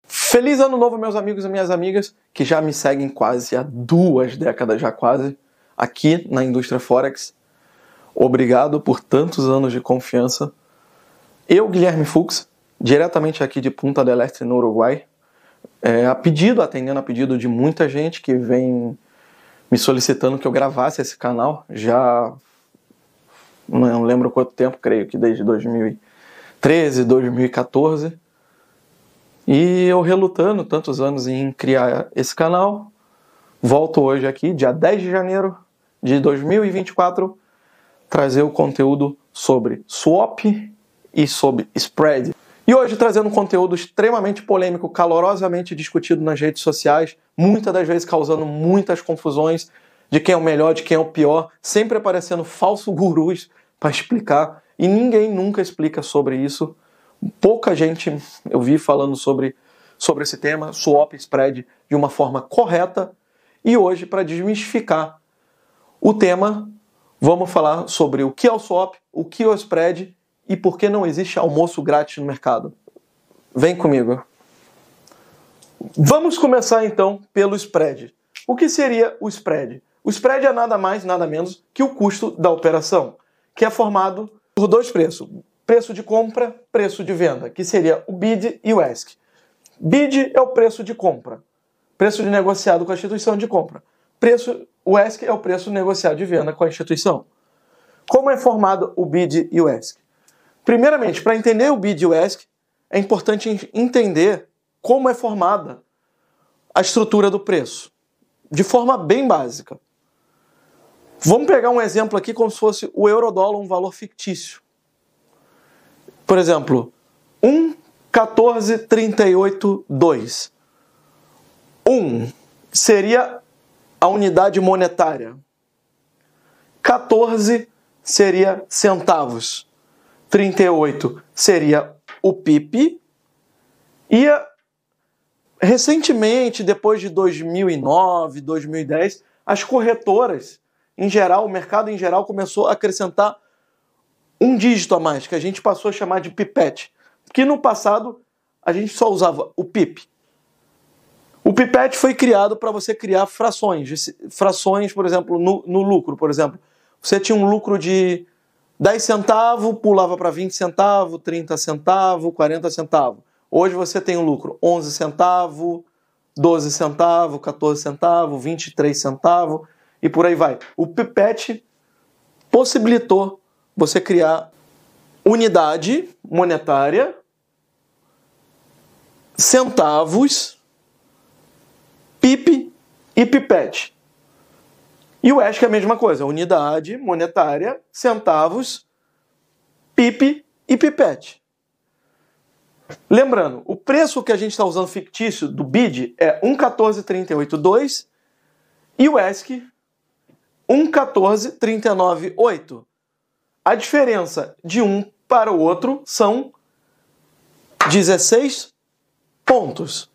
Feliz ano novo, meus amigos e minhas amigas, que já me seguem quase há 2 décadas, já quase, aqui na indústria Forex. Obrigado por tantos anos de confiança. Eu, Guilherme Fux, diretamente aqui de Punta del Este, no Uruguai, atendendo a pedido de muita gente que vem me solicitando que eu gravasse esse canal, já não lembro quanto tempo, creio que desde 2013, 2014, e eu relutando tantos anos em criar esse canal, volto hoje aqui, dia 10 de janeiro de 2024, trazer o conteúdo sobre swap e sobre spread. E hoje trazendo um conteúdo extremamente polêmico, calorosamente discutido nas redes sociais, muitas das vezes causando muitas confusões de quem é o melhor, de quem é o pior, sempre aparecendo falsos gurus para explicar, e ninguém nunca explica sobre isso. Pouca gente eu vi falando sobre esse tema, swap e spread, de uma forma correta. E hoje, para desmistificar o tema, vamos falar sobre o que é o swap, o que é o spread e por que não existe almoço grátis no mercado. Vem comigo. Vamos começar então pelo spread. O que seria o spread? O spread é nada mais, nada menos que o custo da operação, que é formado por 2 preços. Preço de compra, preço de venda, que seria o bid e o ask. Bid é o preço de compra, preço de negociado com a instituição de compra. O ask é o preço negociado de venda com a instituição. Como é formado o bid e o ask? Primeiramente, para entender o bid e o ask, é importante entender como é formada a estrutura do preço, de forma bem básica. Vamos pegar um exemplo aqui como se fosse o euro-dólar, um valor fictício. Por exemplo, 1,1438,2. 1 seria a unidade monetária. 14 seria centavos. 38 seria o PIB. E recentemente, depois de 2009, 2010, as corretoras, em geral, o mercado em geral começou a acrescentar um dígito a mais, que a gente passou a chamar de pipete. Porque no passado a gente só usava o PIP. O pipete foi criado para você criar frações. Frações, por exemplo, no lucro. Por exemplo, você tinha um lucro de 10 centavos, pulava para 20 centavos, 30 centavos, 40 centavos. Hoje você tem um lucro 11 centavos, 12 centavos, 14 centavos, 23 centavos e por aí vai. O pipete possibilitou você criar unidade monetária, centavos, PIP e pipete. E o ask é a mesma coisa, unidade monetária, centavos, PIP e pipete. Lembrando, o preço que a gente está usando fictício do bid é 1,1438,2 e o ask 1,1439,8. A diferença de um para o outro são 16 pontos.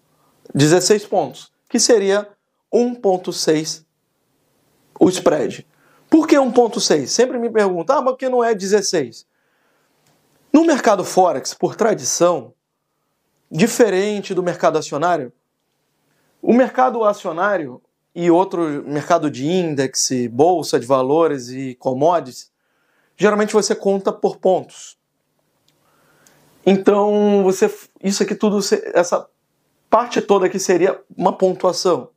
16 pontos, que seria 1,6 o spread. Por que 1,6? Sempre me perguntam, mas por que não é 16? No mercado Forex, por tradição, diferente do mercado acionário, o mercado acionário e outro mercado de índice, bolsa de valores e commodities, geralmente você conta por pontos. Então, isso aqui tudo, essa parte toda aqui seria uma pontuação.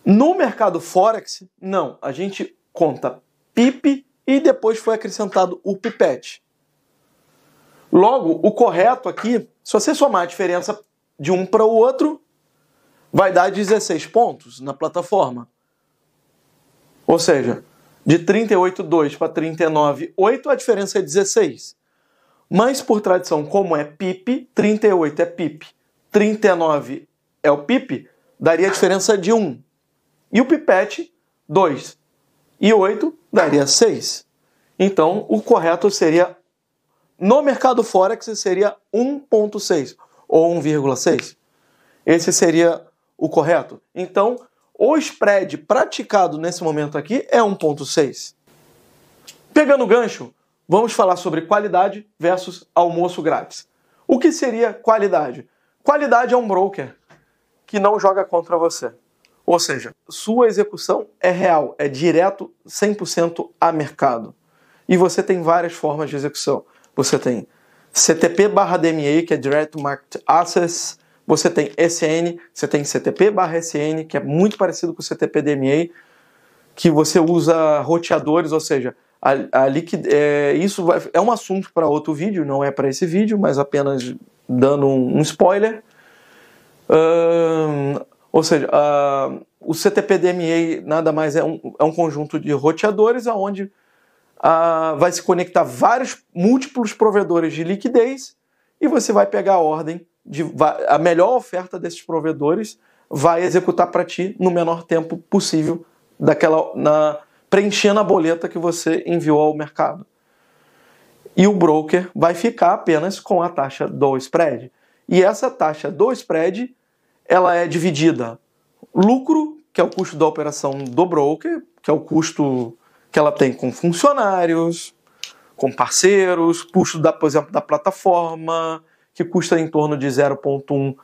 No mercado Forex, não. A gente conta PIP e depois foi acrescentado o pipete. Logo, o correto aqui, se você somar a diferença de um para o outro, vai dar 16 pontos na plataforma. Ou seja, de 38,2 para 39,8, a diferença é 16. Mas, por tradição, como é PIP, 38 é PIP, 39 é o PIP, daria a diferença de 1. E o pipete, 2. E 8 daria 6. Então, o correto seria, no mercado Forex, seria 1,6 ou 1,6. Esse seria o correto. Então, o spread praticado nesse momento aqui é 1,6. Pegando o gancho, vamos falar sobre qualidade versus almoço grátis. O que seria qualidade? Qualidade é um broker que não joga contra você. Ou seja, sua execução é real, é direto 100% a mercado. E você tem várias formas de execução. Você tem CTP/DMA, que é Direct Market Access. Você tem SN, você tem CTP/SN, que é muito parecido com o CTP/DMA, que você usa roteadores, ou seja, isso é um assunto para outro vídeo, não é para esse vídeo, mas apenas dando um spoiler. Ou seja, o CTP/DMA nada mais é um conjunto de roteadores onde vai se conectar múltiplos provedores de liquidez e você vai pegar a ordem, a melhor oferta desses provedores vai executar para ti no menor tempo possível, preenchendo a boleta que você enviou ao mercado. E o broker vai ficar apenas com a taxa do spread. E essa taxa do spread, ela é dividida lucro, que é o custo da operação do broker, que é o custo que ela tem com funcionários, com parceiros, custo, por exemplo, da plataforma, que custa em torno de 0,1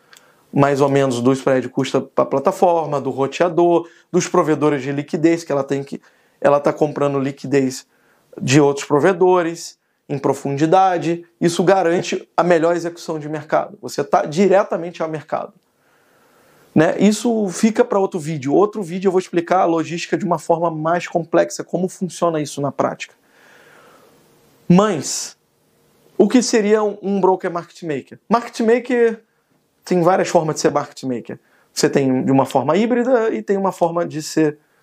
mais ou menos do spread, custa para a plataforma, do roteador, dos provedores de liquidez, que ela está comprando liquidez de outros provedores em profundidade. Isso garante a melhor execução de mercado. Você está diretamente ao mercado. Né? Isso fica para outro vídeo. Outro vídeo eu vou explicar a logística de uma forma mais complexa, como funciona isso na prática. Mas, o que seria um broker market maker? Market maker tem várias formas de ser market maker. Você tem de uma forma híbrida e tem uma forma de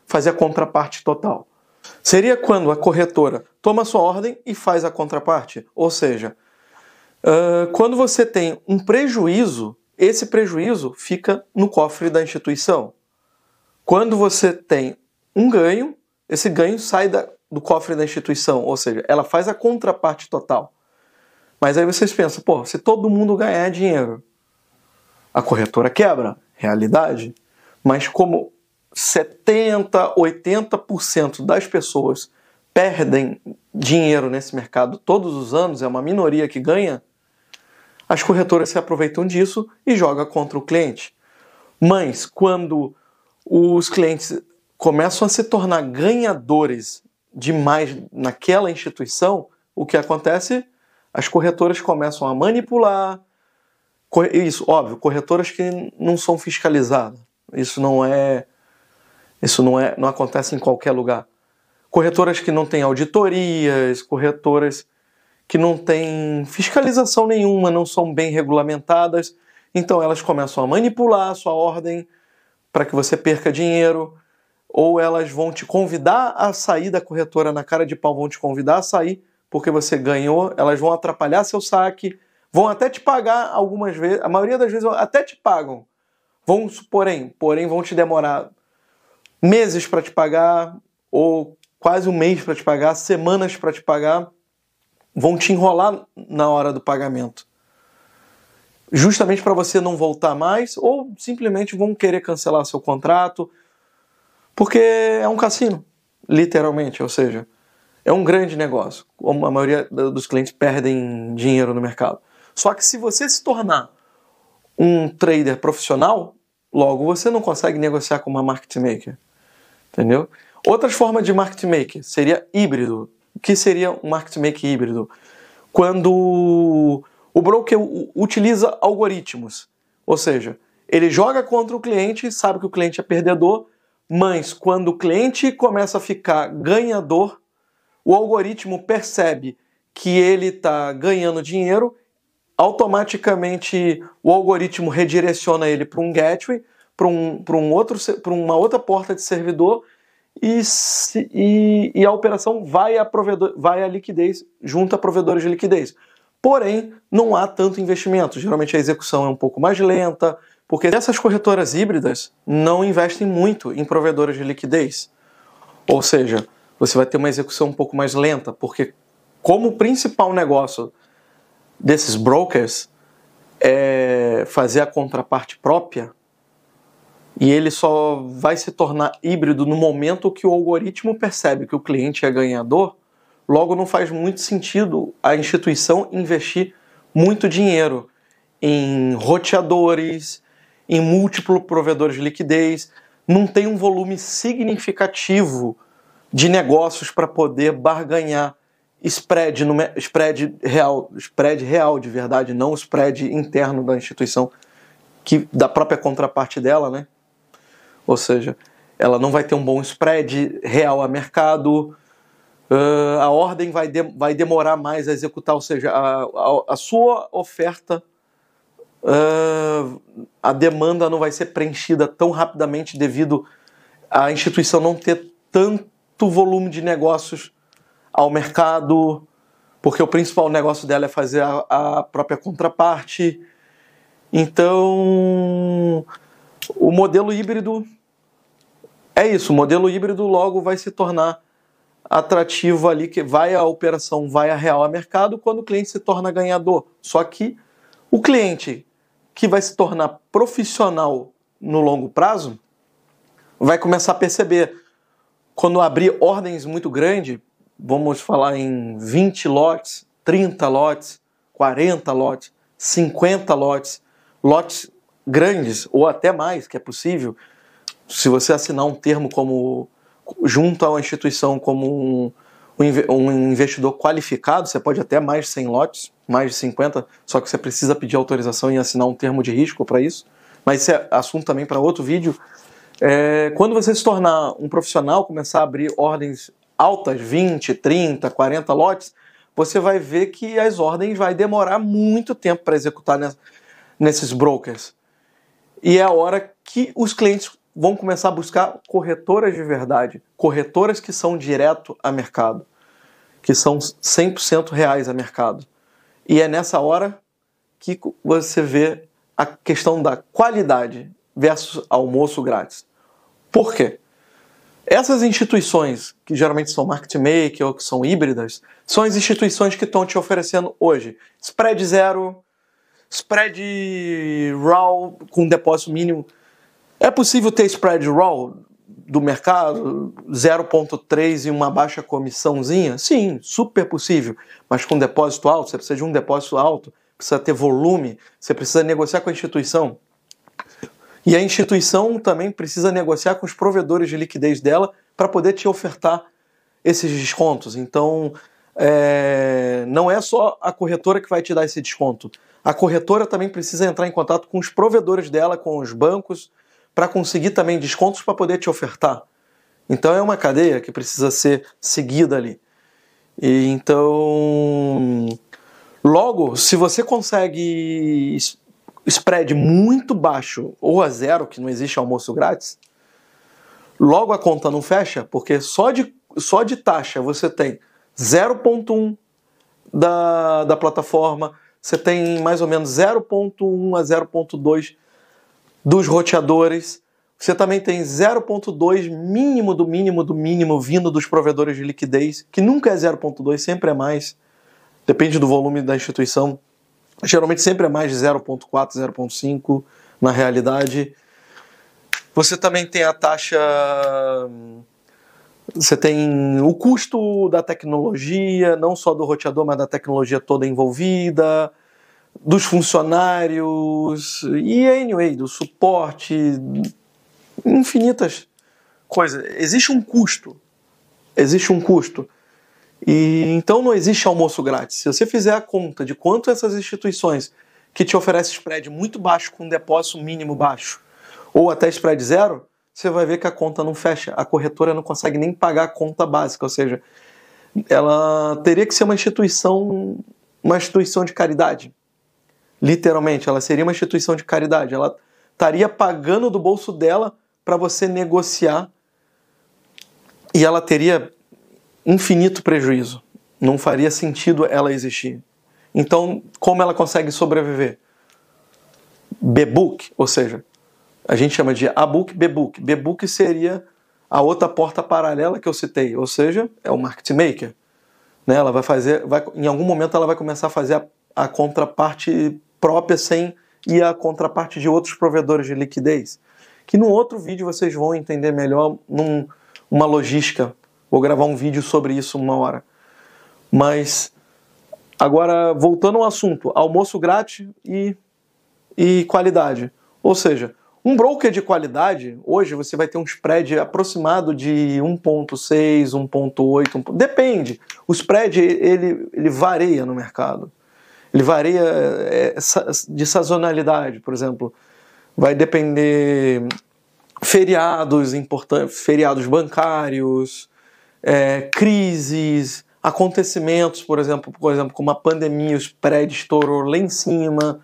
fazer a contraparte total. Seria quando a corretora toma sua ordem e faz a contraparte. Ou seja, quando você tem um prejuízo, esse prejuízo fica no cofre da instituição. Quando você tem um ganho, esse ganho sai do cofre da instituição. Ou seja, ela faz a contraparte total. Mas aí vocês pensam, pô, se todo mundo ganhar dinheiro, a corretora quebra. Realidade. Mas como 70%, 80% das pessoas perdem dinheiro nesse mercado todos os anos, é uma minoria que ganha, as corretoras se aproveitam disso e jogam contra o cliente. Mas quando os clientes começam a se tornar ganhadores demais naquela instituição, o que acontece? As corretoras começam a manipular. Isso, óbvio, corretoras que não são fiscalizadas. Isso não acontece em qualquer lugar. Corretoras que não têm auditorias, corretoras que não têm fiscalização nenhuma, não são bem regulamentadas. Então elas começam a manipular a sua ordem para que você perca dinheiro, ou elas vão te convidar a sair da corretora na cara de pau, vão te convidar a sair porque você ganhou, elas vão atrapalhar seu saque, vão até te pagar algumas vezes, a maioria das vezes até te pagam. Porém vão te demorar meses para te pagar, ou quase um mês para te pagar, semanas para te pagar, vão te enrolar na hora do pagamento. Justamente para você não voltar mais, ou simplesmente vão querer cancelar seu contrato, porque é um cassino, literalmente, ou seja, é um grande negócio. A maioria dos clientes perdem dinheiro no mercado. Só que se você se tornar um trader profissional, logo você não consegue negociar com uma market maker. Entendeu? Outras formas de market maker seria híbrido. O que seria um market maker híbrido? Quando o broker utiliza algoritmos. Ou seja, ele joga contra o cliente, sabe que o cliente é perdedor, mas quando o cliente começa a ficar ganhador, o algoritmo percebe que ele está ganhando dinheiro, automaticamente o algoritmo redireciona ele para um gateway, para uma outra porta de servidor, e a operação vai à liquidez, junto a provedores de liquidez. Porém, não há tanto investimento. Geralmente a execução é um pouco mais lenta, porque essas corretoras híbridas não investem muito em provedores de liquidez. Ou seja, você vai ter uma execução um pouco mais lenta, porque como o principal negócio desses brokers é fazer a contraparte própria, E ele só vai se tornar híbrido no momento que o algoritmo percebe que o cliente é ganhador. Logo, não faz muito sentido a instituição investir muito dinheiro em roteadores, em múltiplos provedores de liquidez. Não tem um volume significativo de negócios para poder barganhar spread real de verdade, não o spread interno da instituição, da própria contraparte dela, né? Ou seja, ela não vai ter um bom spread real a mercado, a ordem vai demorar mais a executar, ou seja, a sua oferta, a demanda não vai ser preenchida tão rapidamente devido à instituição não ter tanto volume de negócios ao mercado, porque o principal negócio dela é fazer a própria contraparte. Então, o modelo híbrido é isso. O modelo híbrido logo vai se tornar atrativo ali, que vai a operação, vai a real a mercado, quando o cliente se torna ganhador. Só que o cliente que vai se tornar profissional no longo prazo vai começar a perceber, quando abrir ordens muito grandes, vamos falar em 20 lotes, 30 lotes, 40 lotes, 50 lotes grandes, ou até mais, que é possível, se você assinar um termo junto a uma instituição como um investidor qualificado, você pode até mais de 100 lotes, mais de 50, só que você precisa pedir autorização e assinar um termo de risco para isso, mas isso é assunto também para outro vídeo. Quando você se tornar um profissional, começar a abrir ordens altas, 20, 30, 40 lotes, você vai ver que as ordens vai demorar muito tempo para executar nesses brokers. E é a hora que os clientes vão começar a buscar corretoras de verdade, corretoras que são direto a mercado, que são 100% reais a mercado. E é nessa hora que você vê a questão da qualidade versus almoço grátis. Por quê? Essas instituições, que geralmente são market maker ou que são híbridas, são as instituições que estão te oferecendo hoje spread zero, spread raw com depósito mínimo. É possível ter spread raw do mercado, 0,3 e uma baixa comissãozinha? Sim, super possível. Mas com depósito alto, você precisa de um depósito alto, precisa ter volume, você precisa negociar com a instituição. E a instituição também precisa negociar com os provedores de liquidez dela para poder te ofertar esses descontos. Então, não é só a corretora que vai te dar esse desconto. A corretora também precisa entrar em contato com os provedores dela, com os bancos, para conseguir também descontos para poder te ofertar. Então, é uma cadeia que precisa ser seguida ali. E então, logo, se você consegue spread muito baixo ou a zero, que não existe almoço grátis, logo a conta não fecha, porque só de taxa você tem 0,1 da plataforma, você tem mais ou menos 0,1 a 0,2 dos roteadores, você também tem 0,2 mínimo do mínimo do mínimo vindo dos provedores de liquidez, que nunca é 0,2, sempre é mais, depende do volume da instituição. Geralmente sempre é mais de 0,4, 0,5 na realidade. Você também tem a taxa, você tem o custo da tecnologia, não só do roteador, mas da tecnologia toda envolvida, dos funcionários, e anyway, do suporte, infinitas coisas. Existe um custo. E então não existe almoço grátis. Se você fizer a conta de quanto essas instituições que te oferecem spread muito baixo com depósito mínimo baixo ou até spread zero, você vai ver que a conta não fecha. A corretora não consegue nem pagar a conta básica, ou seja, ela teria que ser uma instituição de caridade. Literalmente, ela seria uma instituição de caridade. Ela estaria pagando do bolso dela para você negociar e ela teria infinito prejuízo. Não faria sentido ela existir. Então, como ela consegue sobreviver? B-Book, ou seja, a gente chama de A-Book, B-Book. B-Book seria a outra porta paralela que eu citei, ou seja, é o market maker. Né? Ela em algum momento ela vai começar a fazer a contraparte própria sem ir à contraparte de outros provedores de liquidez. que no outro vídeo vocês vão entender melhor uma logística. Vou gravar um vídeo sobre isso uma hora. Mas, agora, voltando ao assunto, almoço grátis e qualidade. Ou seja, um broker de qualidade, hoje você vai ter um spread aproximado de 1.6, 1.8, depende. O spread, ele varia no mercado. Ele varia de sazonalidade, por exemplo. Vai depender feriados importantes, feriados bancários, crises, acontecimentos, por exemplo, como a pandemia, o spread estourou lá em cima.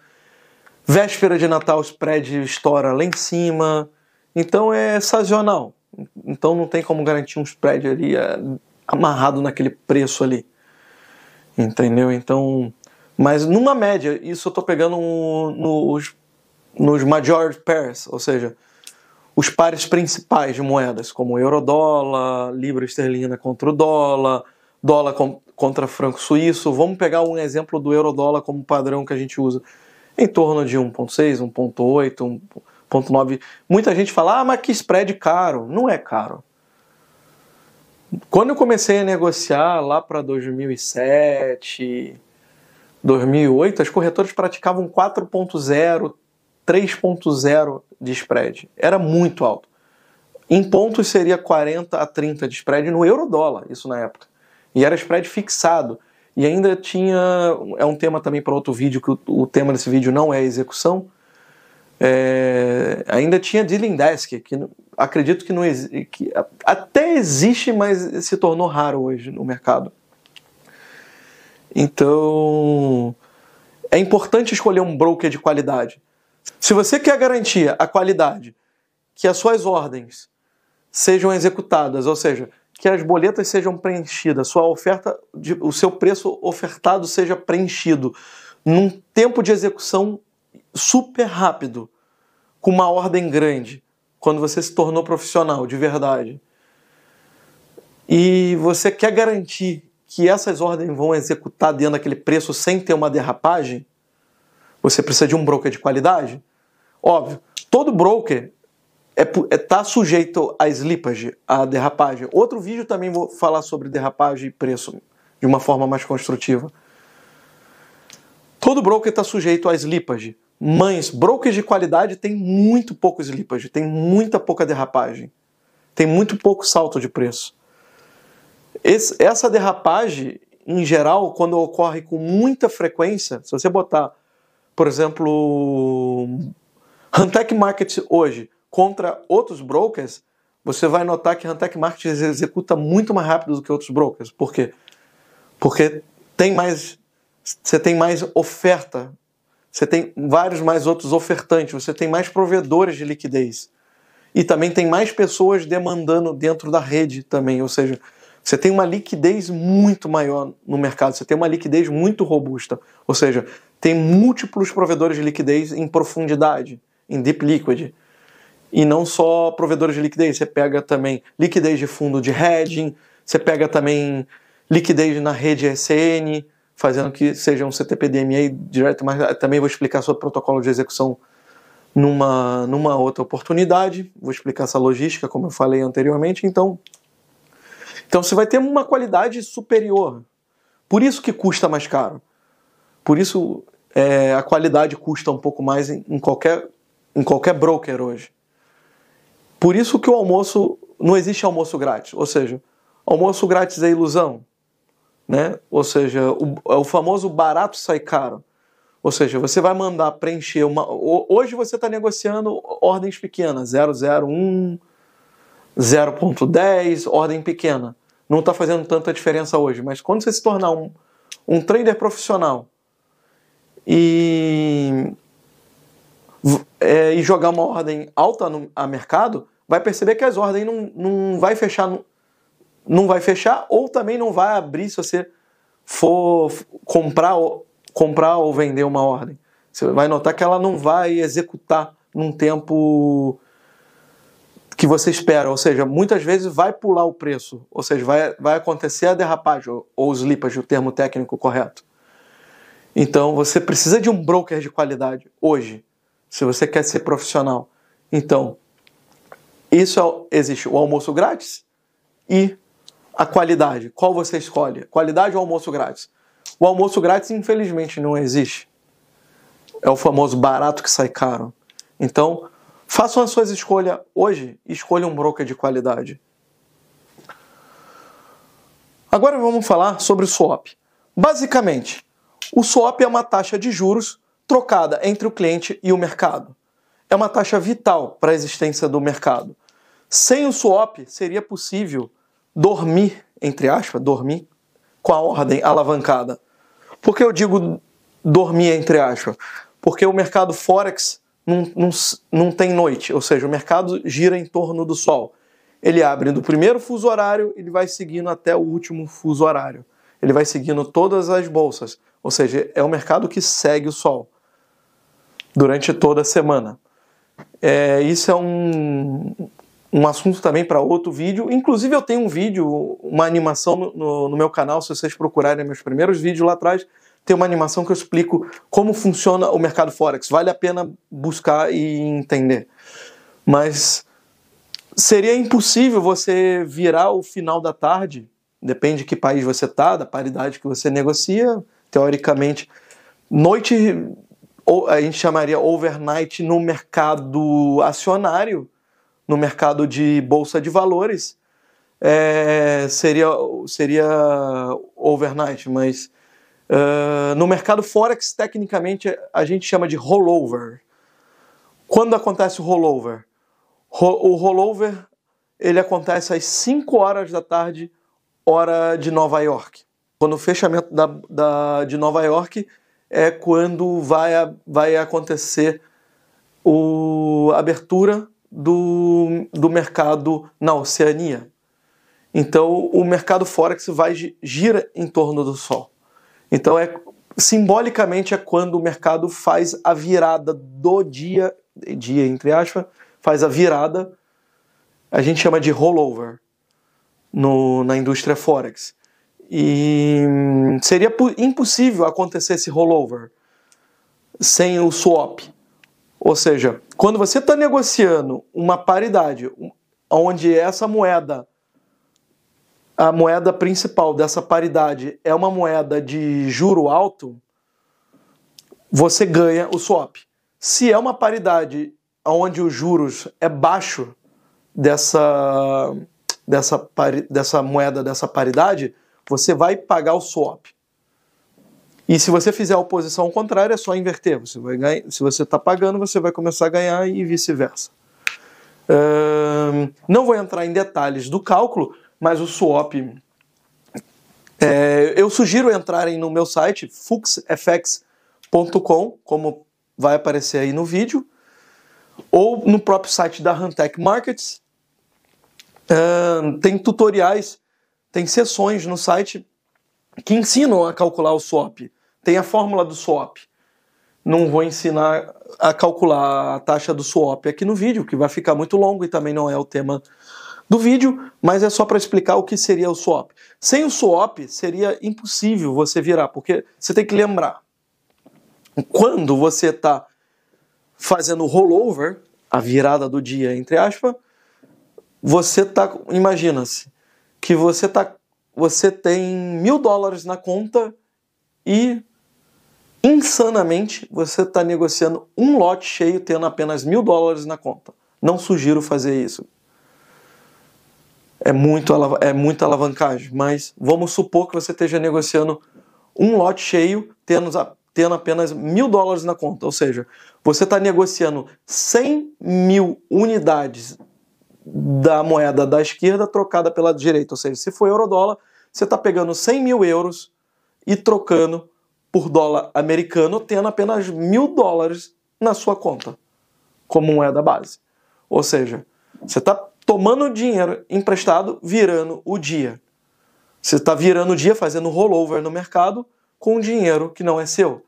Véspera de Natal, o spread estoura lá em cima. Então é sazonal. Então não tem como garantir um spread ali amarrado naquele preço ali. Entendeu? Então, mas numa média, isso eu estou pegando nos major pairs, ou seja, os pares principais de moedas, como euro-dólar, libra esterlina contra o dólar, dólar contra franco suíço. Vamos pegar um exemplo do euro-dólar como padrão que a gente usa. Em torno de 1.6, 1.8, 1.9. Muita gente fala, mas que spread caro. Não é caro. Quando eu comecei a negociar lá para 2007, 2008, as corretoras praticavam 4.0, 3.0 de spread. Era muito alto. Em pontos seria 40 a 30 de spread no euro-dólar, isso na época. E era spread fixado. E ainda tinha, é um tema também para outro vídeo, que o tema desse vídeo não é execução, ainda tinha dealing desk, que acredito que não existe, que até existe, mas se tornou raro hoje no mercado. Então, é importante escolher um broker de qualidade. Se você quer garantir a qualidade, que as suas ordens sejam executadas, ou seja, que as boletas sejam preenchidas, o seu preço ofertado seja preenchido num tempo de execução super rápido, com uma ordem grande, quando você se tornou profissional de verdade. E você quer garantir que essas ordens vão executar dentro daquele preço sem ter uma derrapagem, você precisa de um broker de qualidade? Óbvio, todo broker está sujeito a slippage, a derrapagem. Outro vídeo também vou falar sobre derrapagem e preço de uma forma mais construtiva. Todo broker está sujeito a slippage, mas brokers de qualidade tem muito pouco slippage, tem muita pouca derrapagem, tem muito pouco salto de preço. Essa derrapagem, em geral, quando ocorre com muita frequência, se você botar, por exemplo, Huntech Markets hoje contra outros brokers, você vai notar que Huntech Markets executa muito mais rápido do que outros brokers. Por quê? Porque você tem mais oferta, você tem vários mais outros ofertantes, você tem mais provedores de liquidez. E também tem mais pessoas demandando dentro da rede também, ou seja, você tem uma liquidez muito maior no mercado, você tem uma liquidez muito robusta, ou seja, tem múltiplos provedores de liquidez em profundidade, em deep liquid. E não só provedores de liquidez, você pega também liquidez de fundo de hedging, você pega também liquidez na rede ECN, fazendo que seja um CTP-DMA direto, mas também vou explicar sobre protocolo de execução numa outra oportunidade, vou explicar essa logística, como eu falei anteriormente. Então você vai ter uma qualidade superior, por isso que custa mais caro, por isso a qualidade custa um pouco mais em qualquer broker hoje. Por isso que o almoço, não existe almoço grátis, ou seja, almoço grátis é ilusão, né? Ou seja, o famoso barato sai caro, ou seja, você vai mandar preencher hoje você está negociando ordens pequenas, 001, 0.10, ordem pequena, não está fazendo tanta diferença hoje, mas quando você se tornar um trader profissional e jogar uma ordem alta a mercado, vai perceber que as ordens não vai fechar ou também não vai abrir se você for comprar ou vender uma ordem. Você vai notar que ela não vai executar num tempo que você espera, ou seja, muitas vezes vai pular o preço, ou seja, vai acontecer a derrapagem ou slippage, o termo técnico correto. Então você precisa de um broker de qualidade hoje, se você quer ser profissional. Então, existe o almoço grátis e a qualidade. Qual você escolhe? Qualidade ou almoço grátis? O almoço grátis, infelizmente, não existe. É o famoso barato que sai caro. Então, façam as suas escolhas hoje e escolham um broker de qualidade. Agora vamos falar sobre o swap. Basicamente, o swap é uma taxa de juros trocada entre o cliente e o mercado. É uma taxa vital para a existência do mercado. Sem o swap, seria possível dormir, entre aspas, dormir com a ordem alavancada. Por que eu digo dormir, entre aspas? Porque o mercado Forex não tem noite, ou seja, o mercado gira em torno do Sol. Ele abre do primeiro fuso horário, ele vai seguindo até o último fuso horário. Ele vai seguindo todas as bolsas, ou seja, é um mercado que segue o Sol durante toda a semana. Isso é um assunto também para outro vídeo. Inclusive eu tenho um vídeo, uma animação no meu canal, se vocês procurarem meus primeiros vídeos lá atrás, tem uma animação que eu explico como funciona o mercado Forex. Vale a pena buscar e entender. Mas seria impossível você virar o final da tarde, depende de que país você está, da paridade que você negocia, teoricamente, noite, a gente chamaria overnight no mercado acionário, no mercado de bolsa de valores, seria overnight, mas no mercado Forex, tecnicamente, a gente chama de rollover. Quando acontece o rollover? O rollover ele acontece às 5 horas da tarde, hora de Nova York. Quando o fechamento de Nova York é quando vai acontecer a abertura do mercado na Oceania. Então o mercado Forex gira em torno do Sol. Então simbolicamente é quando o mercado faz a virada do dia entre aspas, faz a virada, a gente chama de rollover na indústria Forex. E seria impossível acontecer esse rollover sem o swap. Ou seja, quando você está negociando uma paridade, onde essa moeda, a moeda principal dessa paridade é uma moeda de juro alto, você ganha o swap. Se é uma paridade onde os juros é baixo dessa moeda, dessa paridade, você vai pagar o swap. E se você fizer a oposição ao contrário, é só inverter. Você vai ganhar, se você está pagando, você vai começar a ganhar e vice-versa. Não vou entrar em detalhes do cálculo, mas o swap... eu sugiro entrarem no meu site, fuxfx.com, como vai aparecer aí no vídeo, ou no próprio site da Huntech Markets. Tem tutoriais, tem sessões no site que ensinam a calcular o swap. Tem a fórmula do swap. Não vou ensinar a calcular a taxa do swap aqui no vídeo, que vai ficar muito longo e também não é o tema do vídeo, mas é só para explicar o que seria o swap. Sem o swap seria impossível você virar, porque você tem que lembrar, quando você está fazendo o rollover, a virada do dia, entre aspas, imagina-se que você tem $1.000 na conta e insanamente você está negociando um lote cheio tendo apenas $1.000 na conta. Não sugiro fazer isso. É muita alavancagem, mas vamos supor que você esteja negociando um lote cheio tendo apenas $1.000 na conta. Ou seja, você está negociando 100.000 unidades da moeda da esquerda trocada pela direita. Ou seja, se for euro-dólar, você está pegando 100.000 euros e trocando por dólar americano, tendo apenas $1.000 na sua conta, como moeda base. Ou seja, você está tomando dinheiro emprestado, virando o dia. Você está virando o dia, fazendo rollover no mercado com dinheiro que não é seu.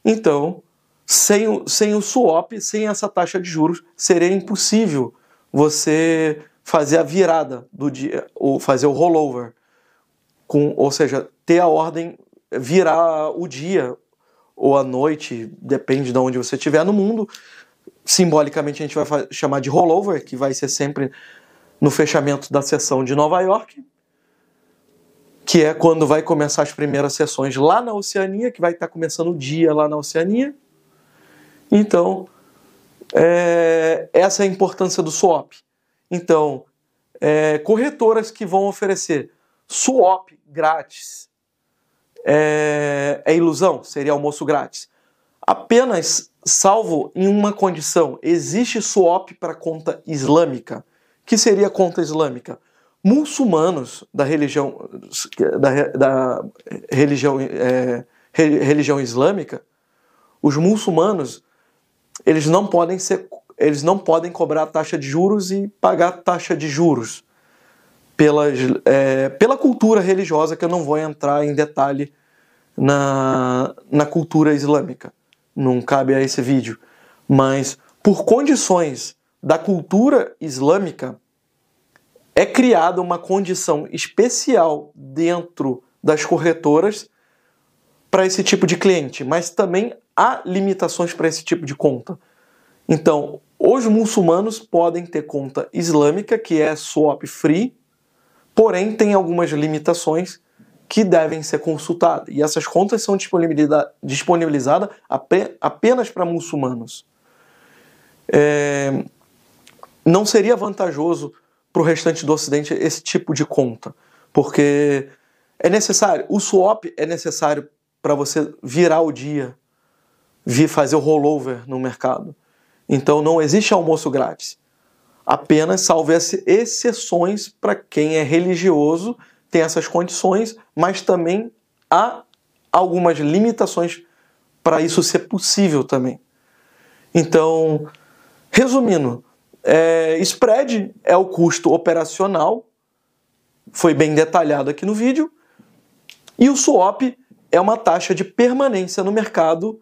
Então, sem o swap, sem essa taxa de juros, seria impossível você fazer a virada do dia, ou fazer o rollover, ou seja, ter a ordem, virar o dia ou a noite, depende de onde você estiver no mundo, simbolicamente a gente vai chamar de rollover, que vai ser sempre no fechamento da sessão de Nova York, que é quando vai começar as primeiras sessões lá na Oceania, que vai estar começando o dia lá na Oceania. Então, essa é a importância do swap. Então, corretoras que vão oferecer swap grátis é ilusão, seria almoço grátis. Apenas salvo em uma condição: existe swap para conta islâmica. O que seria conta islâmica? Muçulmanos da religião islâmica, os muçulmanos, eles não podem cobrar taxa de juros e pagar taxa de juros pela cultura religiosa, que eu não vou entrar em detalhe na cultura islâmica, não cabe a esse vídeo, mas por condições da cultura islâmica é criada uma condição especial dentro das corretoras para esse tipo de cliente, mas também há limitações para esse tipo de conta. Então, os muçulmanos podem ter conta islâmica, que é swap free, porém tem algumas limitações que devem ser consultadas. E essas contas são disponibilizadas apenas para muçulmanos. Não seria vantajoso para o restante do Ocidente esse tipo de conta, porque é necessário, o swap é necessário para você virar o dia, fazer o rollover no mercado. Então não existe almoço grátis. Apenas, salvo exceções para quem é religioso, tem essas condições, mas também há algumas limitações para isso ser possível também. Então, resumindo, spread é o custo operacional, foi bem detalhado aqui no vídeo, e o swap é uma taxa de permanência no mercado,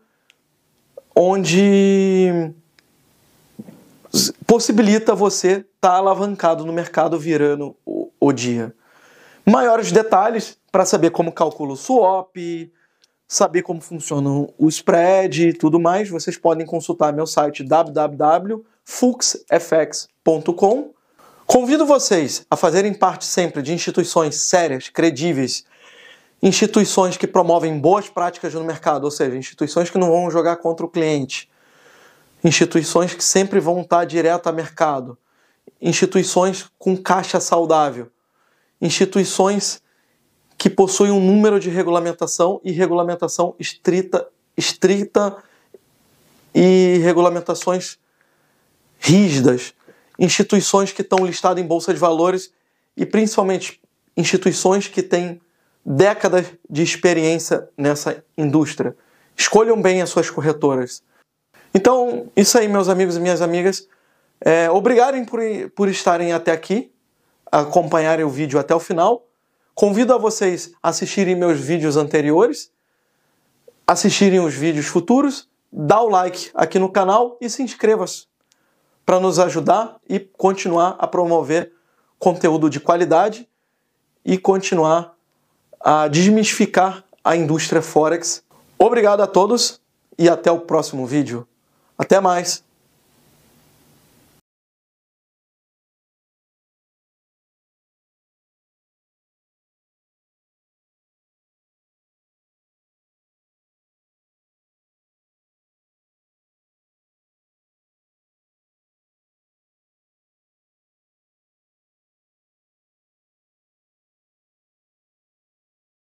onde possibilita você estar alavancado no mercado virando o dia. Maiores detalhes para saber como calcula o swap, saber como funciona o spread e tudo mais, vocês podem consultar meu site www.fuxfx.com. Convido vocês a fazerem parte sempre de instituições sérias, credíveis, instituições que promovem boas práticas no mercado, ou seja, instituições que não vão jogar contra o cliente, instituições que sempre vão estar direto a mercado, instituições com caixa saudável, instituições que possuem um número de regulamentação e regulamentação estrita e regulamentações rígidas, instituições que estão listadas em bolsa de valores e principalmente instituições que têm décadas de experiência nessa indústria. Escolham bem as suas corretoras. Então, isso aí, meus amigos e minhas amigas. Obrigado por estarem até aqui, acompanharem o vídeo até o final. Convido a vocês a assistirem meus vídeos anteriores, assistirem os vídeos futuros, dá o like aqui no canal e se inscreva-se para nos ajudar e continuar a promover conteúdo de qualidade e continuar a desmistificar a indústria Forex. Obrigado a todos e até o próximo vídeo. Até mais!